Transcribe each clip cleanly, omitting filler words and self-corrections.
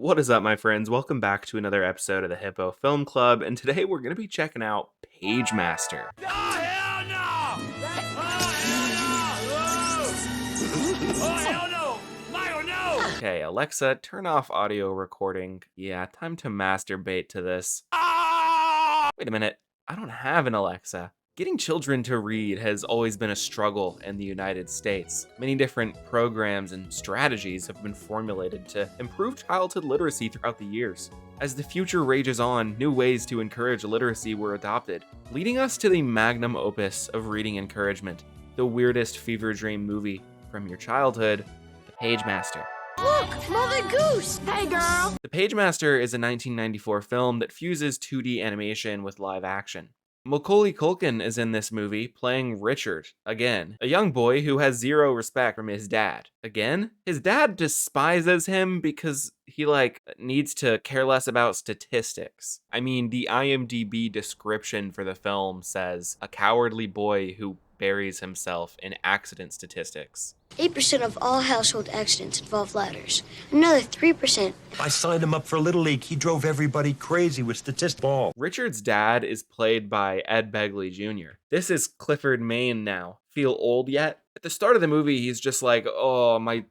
What is up, my friends? Welcome back to another episode of the Hippo Film Club, and today we're going to be checking out Pagemaster. Oh, hell no! Oh, hell no! Oh, hell no! Michael, no! Okay, Alexa, turn off audio recording. Yeah, time to masturbate to this. Ah! Wait a minute, I don't have an Alexa. Getting children to read has always been a struggle in the United States. Many different programs and strategies have been formulated to improve childhood literacy throughout the years. As the future rages on, new ways to encourage literacy were adopted, leading us to the magnum opus of reading encouragement, the weirdest fever dream movie from your childhood, The Pagemaster. Look, Mother Goose! Hey, girl! The Pagemaster is a 1994 film that fuses 2D animation with live action. Macaulay Culkin is in this movie playing Richard, again, a young boy who has zero respect from his dad. Again? His dad despises him because he, needs to care less about statistics. I mean, the IMDb description for the film says, a cowardly boy who buries himself in accident statistics. 8% of all household accidents involve ladders. Another 3%. I signed him up for Little League. He drove everybody crazy with statistic ball. Richard's dad is played by Ed Begley Jr. This is Clifford Maine now. Feel old yet? At the start of the movie, he's just like, oh, my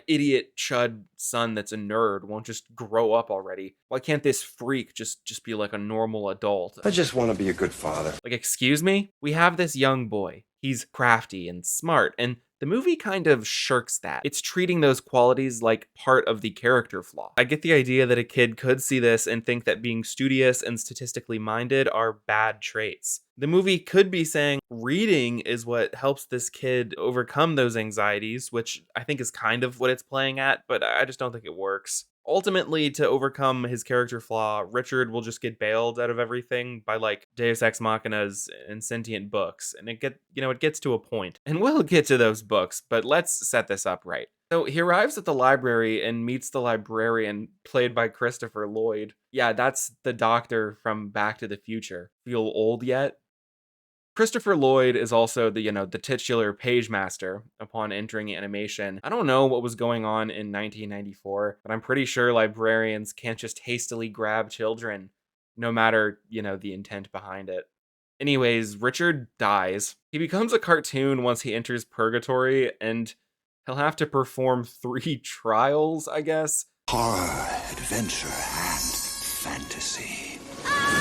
idiot chud son that's a nerd won't just grow up already. Why can't this freak just be like a normal adult? I just want to be a good father. Like, excuse me? We have this young boy. He's crafty and smart, and the movie kind of shirks that. It's treating those qualities like part of the character flaw. I get the idea that a kid could see this and think that being studious and statistically minded are bad traits. The movie could be saying reading is what helps this kid overcome those anxieties, which I think is kind of what it's playing at, but I just don't think it works. Ultimately, to overcome his character flaw, Richard will just get bailed out of everything by Deus Ex Machinas and sentient books, and it gets to a point. And we'll get to those books, but let's set this up right. So he arrives at the library and meets the librarian, played by Christopher Lloyd. Yeah, that's the doctor from Back to the Future. Feel old yet? Christopher Lloyd is also the titular Pagemaster upon entering animation. I don't know what was going on in 1994, but I'm pretty sure librarians can't just hastily grab children, no matter, the intent behind it. Anyways, Richard dies. He becomes a cartoon once he enters purgatory, and he'll have to perform 3 trials, I guess. Horror, adventure, and fantasy.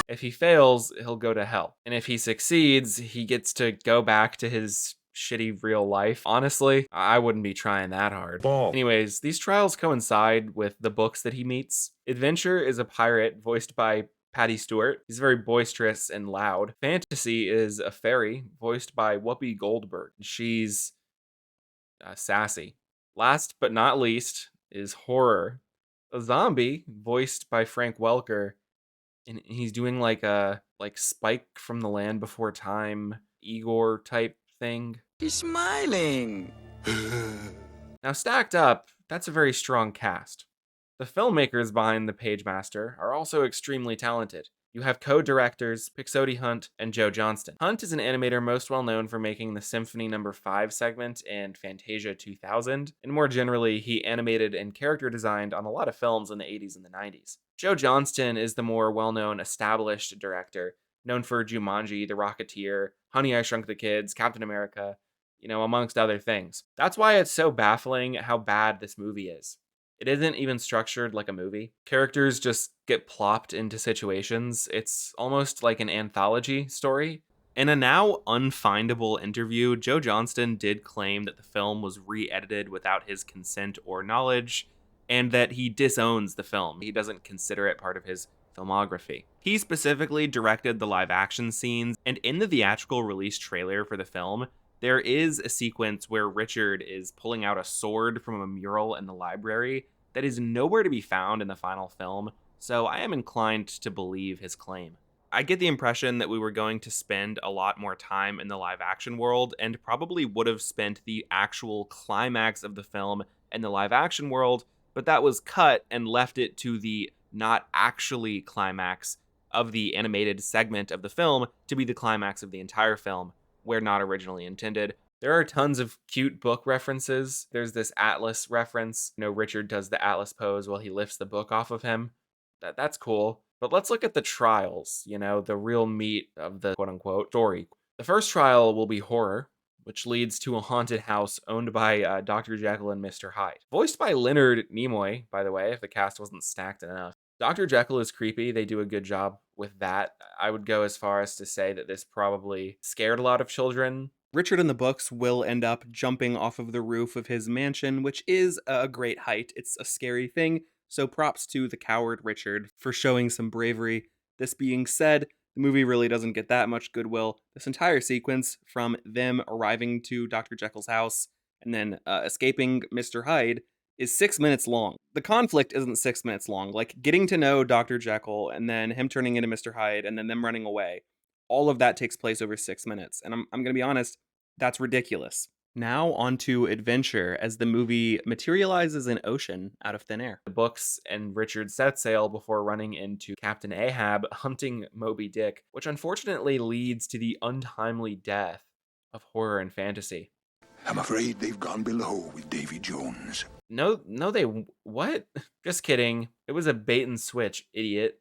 If he fails, he'll go to hell. And if he succeeds, he gets to go back to his shitty real life. Honestly, I wouldn't be trying that hard. Ball. Anyways, these trials coincide with the books that he meets. Adventure is a pirate voiced by Patty Stewart. He's very boisterous and loud. Fantasy is a fairy voiced by Whoopi Goldberg. She's sassy. Last but not least is horror. A zombie voiced by Frank Welker. And he's doing a Spike from the Land Before Time, Igor type thing. He's smiling. Now, stacked up, that's a very strong cast. The filmmakers behind The Pagemaster are also extremely talented. You have co-directors Pixote Hunt and Joe Johnston. Hunt is an animator most well known for making the Symphony No. 5 segment and Fantasia 2000, and more generally, he animated and character designed on a lot of films in the 80s and the 90s. Joe Johnston is the more well-known established director, known for Jumanji, The Rocketeer, Honey, I Shrunk the Kids, Captain America, amongst other things. That's why it's so baffling how bad this movie is. It isn't even structured like a movie. Characters just get plopped into situations. It's almost like an anthology story. In a now unfindable interview, Joe Johnston did claim that the film was re-edited without his consent or knowledge, and that he disowns the film. He doesn't consider it part of his filmography. He specifically directed the live action scenes, and in the theatrical release trailer for the film, there is a sequence where Richard is pulling out a sword from a mural in the library that is nowhere to be found in the final film, so I am inclined to believe his claim. I get the impression that we were going to spend a lot more time in the live action world and probably would have spent the actual climax of the film in the live action world, but that was cut and left it to the not actually climax of the animated segment of the film to be the climax of the entire film, where not originally intended. There are tons of cute book references. There's this Atlas reference. Richard does the Atlas pose while he lifts the book off of him. That's cool. But let's look at the trials, the real meat of the quote unquote story. The first trial will be horror, which leads to a haunted house owned by Dr. Jekyll and Mr. Hyde. Voiced by Leonard Nimoy, by the way, if the cast wasn't stacked enough. Dr. Jekyll is creepy. They do a good job with that. I would go as far as to say that this probably scared a lot of children. Richard in the books will end up jumping off of the roof of his mansion, which is a great height. It's a scary thing, so props to the coward Richard for showing some bravery. This being said, the movie really doesn't get that much goodwill. This entire sequence, from them arriving to Dr. Jekyll's house and then escaping Mr. Hyde, is 6 minutes long. The conflict isn't 6 minutes long. Like, getting to know Dr. Jekyll and then him turning into Mr. Hyde and then them running away, all of that takes place over 6 minutes. And I'm going to be honest, that's ridiculous. Now on to adventure as the movie materializes in ocean out of thin air. The books and Richard set sail before running into Captain Ahab hunting Moby Dick, which unfortunately leads to the untimely death of horror and fantasy. I'm afraid they've gone below with Davy Jones. No, what? Just kidding. It was a bait and switch, idiot.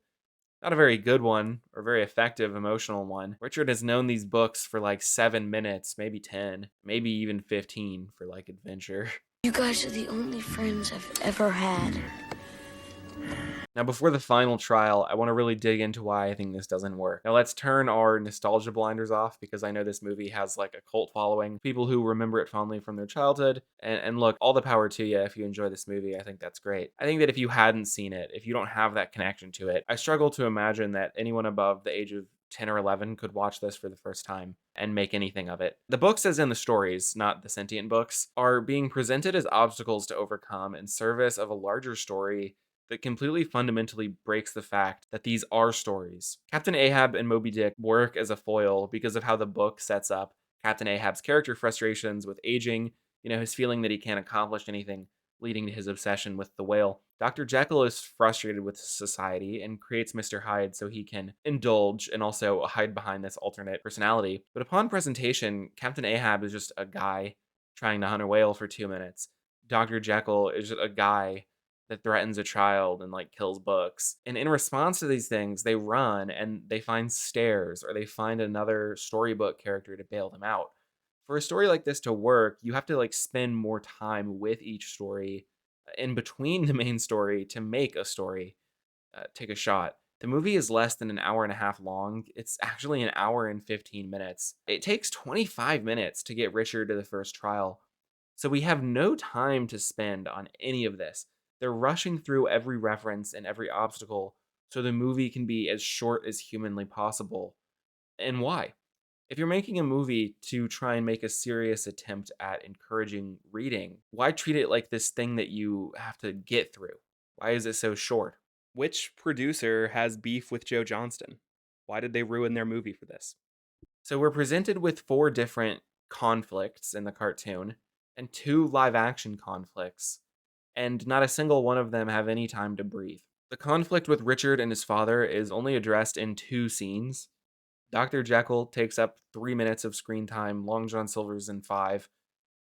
Not a very good one, or very effective emotional one. Richard has known these books for like 7 minutes, maybe 10, maybe even 15 for like adventure. You guys are the only friends I've ever had. Now, before the final trial, I want to really dig into why I think this doesn't work. Now, let's turn our nostalgia blinders off, because I know this movie has like a cult following, people who remember it fondly from their childhood. And look, all the power to you if you enjoy this movie. I think that's great. I think that if you hadn't seen it, if you don't have that connection to it, I struggle to imagine that anyone above the age of 10 or 11 could watch this for the first time and make anything of it. The books, as in the stories, not the sentient books, are being presented as obstacles to overcome in service of a larger story that completely fundamentally breaks the fact that these are stories. Captain Ahab and Moby Dick work as a foil because of how the book sets up Captain Ahab's character frustrations with aging, his feeling that he can't accomplish anything, leading to his obsession with the whale. Dr. Jekyll is frustrated with society and creates Mr. Hyde so he can indulge and also hide behind this alternate personality. But upon presentation, Captain Ahab is just a guy trying to hunt a whale for 2 minutes. Dr. Jekyll is just a guy that threatens a child and like kills books. And in response to these things, they run and they find stairs, or they find another storybook character to bail them out. For a story like this to work, you have to like spend more time with each story in between the main story to make a story take a shot. The movie is less than an hour and a half long. It's actually an hour and 15 minutes. It takes 25 minutes to get Richard to the first trial. So we have no time to spend on any of this. They're rushing through every reference and every obstacle so the movie can be as short as humanly possible. And why? If you're making a movie to try and make a serious attempt at encouraging reading, why treat it like this thing that you have to get through? Why is it so short? Which producer has beef with Joe Johnston? Why did they ruin their movie for this? So we're presented with 4 different conflicts in the cartoon and 2 live action conflicts, and not a single one of them have any time to breathe. The conflict with Richard and his father is only addressed in 2 scenes. Dr. Jekyll takes up 3 minutes of screen time, Long John Silver's in 5.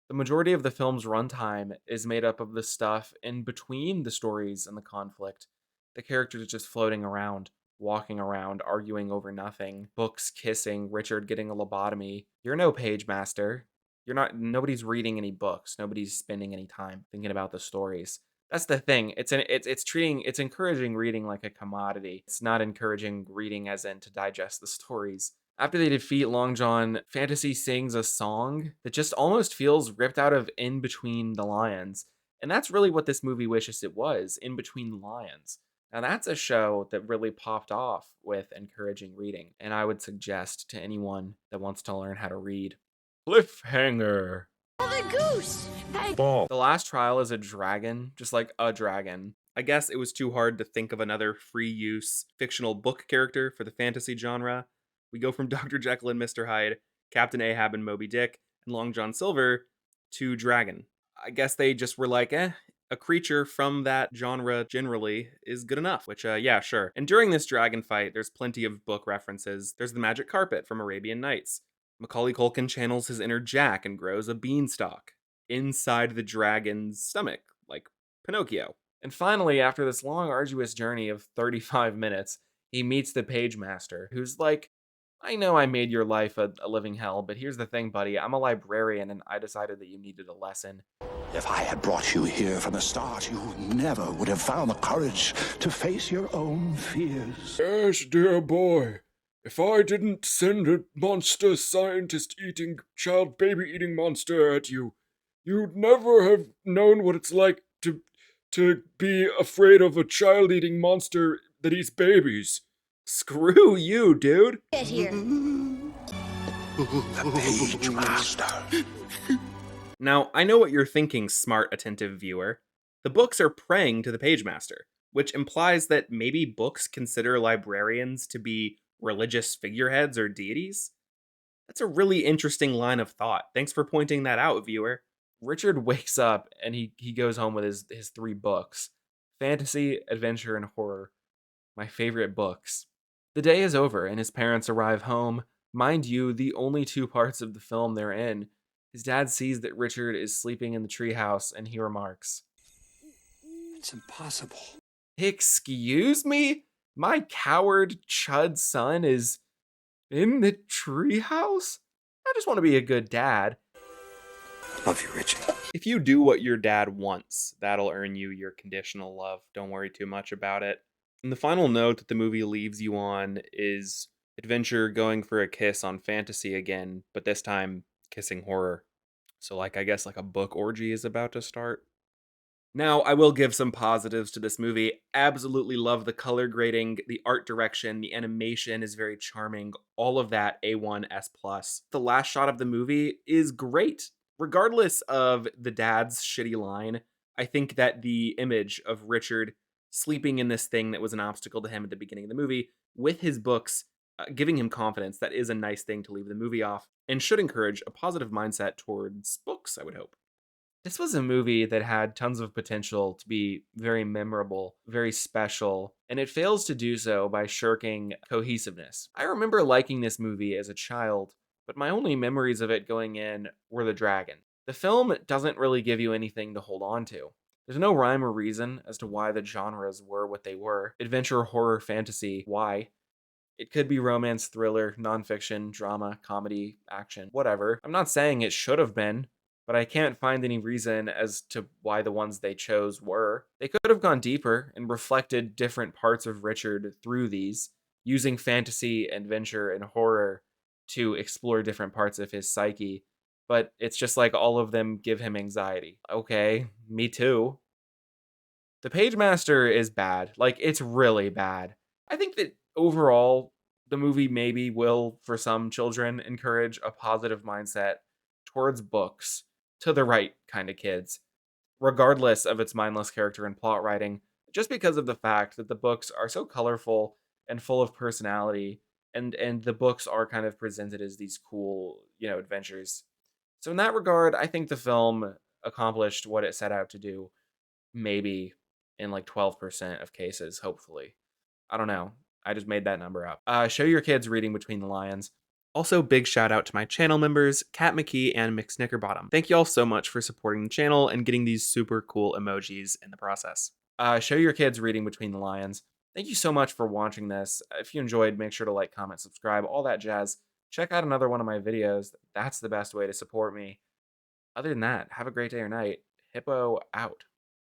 The majority of the film's runtime is made up of the stuff in between the stories and the conflict. The characters just floating around, walking around, arguing over nothing, books kissing, Richard getting a lobotomy. You're no Pagemaster. Nobody's reading any books. Nobody's spending any time thinking about the stories. That's the thing. It's encouraging reading like a commodity. It's not encouraging reading as in to digest the stories. After they defeat Long John, Fantasy sings a song that just almost feels ripped out of In Between the Lions. And that's really what this movie wishes it was, In Between the Lions. Now that's a show that really popped off with encouraging reading, and I would suggest to anyone that wants to learn how to read. Cliffhanger. Oh, the goose! Hey! Ball. The last trial is a dragon, just like a dragon. I guess it was too hard to think of another free use fictional book character for the fantasy genre. We go from Dr. Jekyll and Mr. Hyde, Captain Ahab and Moby Dick, and Long John Silver to dragon. I guess they just were like, a creature from that genre generally is good enough, which, yeah, sure. And during this dragon fight, there's plenty of book references. There's the magic carpet from Arabian Nights. Macaulay Culkin channels his inner Jack and grows a beanstalk inside the dragon's stomach, like Pinocchio. And finally, after this long, arduous journey of 35 minutes, he meets the Pagemaster, who's like, I know I made your life a living hell, but here's the thing, buddy. I'm a librarian, and I decided that you needed a lesson. If I had brought you here from the start, you never would have found the courage to face your own fears. Yes, dear boy. If I didn't send a monster scientist eating, child baby eating monster at you, you'd never have known what it's like to be afraid of a child eating monster that eats babies. Screw you, dude! Get here. The Pagemaster. Now, I know what you're thinking, smart, attentive viewer. The books are praying to the Pagemaster, which implies that maybe books consider librarians to be religious figureheads or deities? That's a really interesting line of thought. Thanks for pointing that out, viewer. Richard wakes up and he goes home with his 3 books: fantasy, adventure, and horror. My favorite books. The day is over and his parents arrive home. Mind you, the only 2 parts of the film they're in. His dad sees that Richard is sleeping in the treehouse and he remarks, It's impossible. Excuse me? My coward chud son is in the treehouse? I just want to be a good dad. Love you, Richie. If you do what your dad wants, that'll earn you your conditional love. Don't worry too much about it. And the final note that the movie leaves you on is adventure going for a kiss on fantasy again, but this time kissing horror. So I guess a book orgy is about to start. Now, I will give some positives to this movie. Absolutely love the color grading, the art direction, the animation is very charming, all of that A1 S+. The last shot of the movie is great. Regardless of the dad's shitty line, I think that the image of Richard sleeping in this thing that was an obstacle to him at the beginning of the movie, with his books giving him confidence, that is a nice thing to leave the movie off, and should encourage a positive mindset towards books, I would hope. This was a movie that had tons of potential to be very memorable, very special, and it fails to do so by shirking cohesiveness. I remember liking this movie as a child, but my only memories of it going in were the dragon. The film doesn't really give you anything to hold on to. There's no rhyme or reason as to why the genres were what they were. Adventure, horror, fantasy, why? It could be romance, thriller, nonfiction, drama, comedy, action, whatever. I'm not saying it should have been, but I can't find any reason as to why the ones they chose were. They could have gone deeper and reflected different parts of Richard through these, using fantasy, adventure, and horror to explore different parts of his psyche, but it's just like all of them give him anxiety. Okay, me too. The Pagemaster is bad. It's really bad. I think that overall, the movie maybe will, for some children, encourage a positive mindset towards books to the right kind of kids, regardless of its mindless character and plot writing, just because of the fact that the books are so colorful and full of personality, and the books are kind of presented as these cool, adventures. So in that regard, I think the film accomplished what it set out to do, maybe in 12% of cases, hopefully. I don't know. I just made that number up. Show your kids Reading Between the Lions. Also, big shout out to my channel members, Kat McKee and Mick Snickerbottom. Thank you all so much for supporting the channel and getting these super cool emojis in the process. Show your kids Reading Between the Lions. Thank you so much for watching this. If you enjoyed, make sure to like, comment, subscribe, all that jazz. Check out another one of my videos. That's the best way to support me. Other than that, have a great day or night. Hippo out.